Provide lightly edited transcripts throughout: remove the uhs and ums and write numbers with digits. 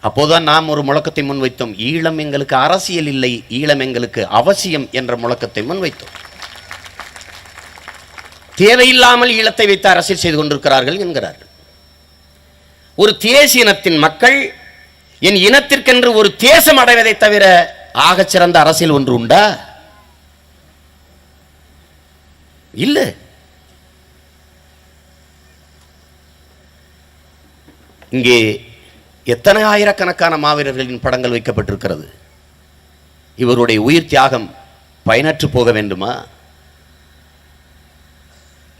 அப்போதுதான் நாம் ஒரு முழக்கத்தை முன்வைத்தோம். ஈழம் எங்களுக்கு அரசியல் இல்லை, ஈழம் எங்களுக்கு அவசியம் என்ற முழக்கத்தை முன்வைத்தோம். தேவையில்லாமல் ஈழத்தை வைத்து அரசியல் செய்து கொண்டிருக்கிறார்கள் என்கிறார்கள். ஒரு தேசிய இனத்தின் மக்கள் என் இனத்திற்கென்று ஒரு தேசம் அடைவதை தவிர ஆகச் சிறந்த அரசியல் ஒன்று உண்டா? இல்லை. இங்கே எத்தனை ஆயிரக்கணக்கான மாவீரர்களின் படங்கள் வைக்கப்பட்டிருக்கிறது. இவருடைய உயிர் தியாகம் பயனற்று போக வேண்டுமா?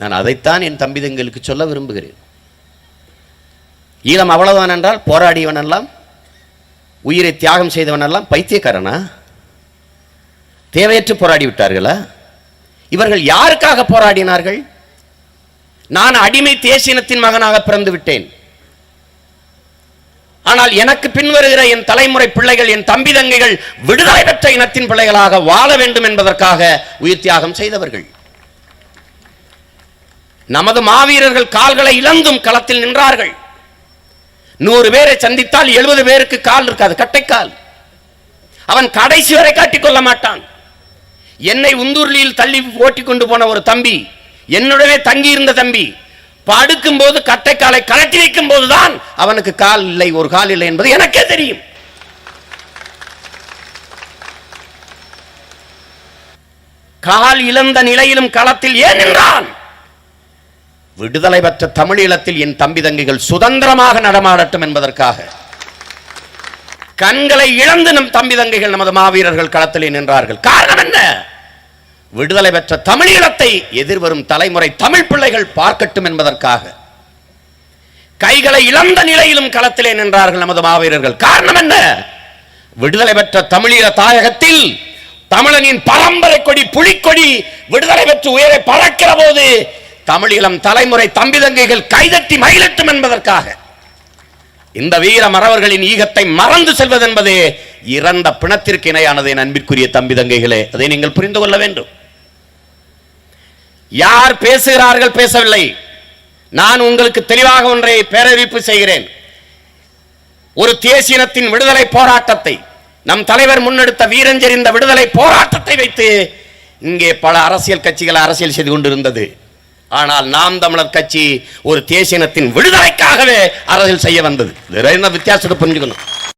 நான் அதைத்தான் என் தம்பிதங்களுக்கு சொல்ல விரும்புகிறேன். ஈழம் அவ்வளவுதான் என்றால் போராடியவனெல்லாம், உயிரை தியாகம் செய்தவனெல்லாம் பைத்தியக்காரனா? தேவையற்று போராடி விட்டார்களா? இவர்கள் யாருக்காக போராடினார்கள்? நான் அடிமை தேசியனத்தின் மகனாக பிறந்து விட்டேன், ஆனால் எனக்கு பின்வருகிற என் தலைமுறை பிள்ளைகள், என் தம்பி தங்கைகள் விடுதலை பெற்ற இனத்தின் பிள்ளைகளாக வாழ வேண்டும் என்பதற்காக உயிர் தியாகம் செய்தவர்கள். நமது மாவீரர்கள் கால்களை இழந்தும் களத்தில் நின்றார்கள். 100 பேரை சந்தித்தால் 70 பேருக்கு கால் இருக்காது, கட்டைக்கால். அவன் கடைசி வரை காட்டிக்கொள்ள மாட்டான். என்னை உந்தூர்லியில் தள்ளி ஓட்டி கொண்டு போன ஒரு தம்பி, என்னுடனே தங்கி இருந்த தம்பி, படுக்கும் போது கட்டைக்காலை கழட்டி வைக்கும் போதுதான் அவனுக்கு கால் இல்லை, ஒரு கால் இல்லை என்பது எனக்கே தெரியும். கால் இழந்த நிலையிலும் களத்தில் ஏன் நின்றான்? விடுதலை பெற்ற தமிழீழத்தில் என் தம்பி தங்கைகள் சுதந்திரமாக நடமாடட்டும் என்பதற்காக. கண்களை இழந்து நம் தம்பி தங்கைகள், நமது மாவீரர்கள் களத்திலே நின்றார்கள். காரணம் என்ன? விடுதலை பெற்ற தமிழீழத்தை எதிர்வரும் தலைமுறை தமிழ் பிள்ளைகள் பார்க்கட்டும் என்பதற்காக. கைகளை இழந்த நிலையிலும் களத்திலே நின்றார்கள் நமது மாவீரர்கள். காரணம் என்ன? விடுதலை பெற்ற தமிழீழ தாயகத்தில் தமிழனின் பரம்பரை கொடி, புலிக்கொடி விடுதலை பெற்று உயரை பறக்கிற போது தமிழீழம் தலைமுறை தம்பி தங்கைகள் கைதட்டி மகிழட்டும் என்பதற்காக. இந்த வீர மறவர்களின் ஈகத்தை மறந்து செல்வது என்பது இறந்த பிணத்திற்கு இணையானது. என் அன்பிற்குரிய தம்பி தங்கைகளே, அதை நீங்கள் புரிந்து கொள்ள வேண்டும். யார் பேசுகிறார்கள், பேசவில்லை. நான் உங்களுக்கு தெளிவாக ஒன்றை பேரறிவிப்பு செய்கிறேன். ஒரு தேசியனத்தின் விடுதலை போராட்டத்தை, நம் தலைவர் முன்னெடுத்த வீரஞ்செறிந்த விடுதலை போராட்டத்தை வைத்து இங்கே பல அரசியல் கட்சிகள் அரசியல் செய்து கொண்டிருந்தது. ஆனால் நாம் தமிழர் கட்சி ஒரு தேசியனத்தின் விடுதலைக்காகவே அரசியல் செய்ய வந்தது. வித்தியாசத்தை புரிஞ்சுக்கணும்.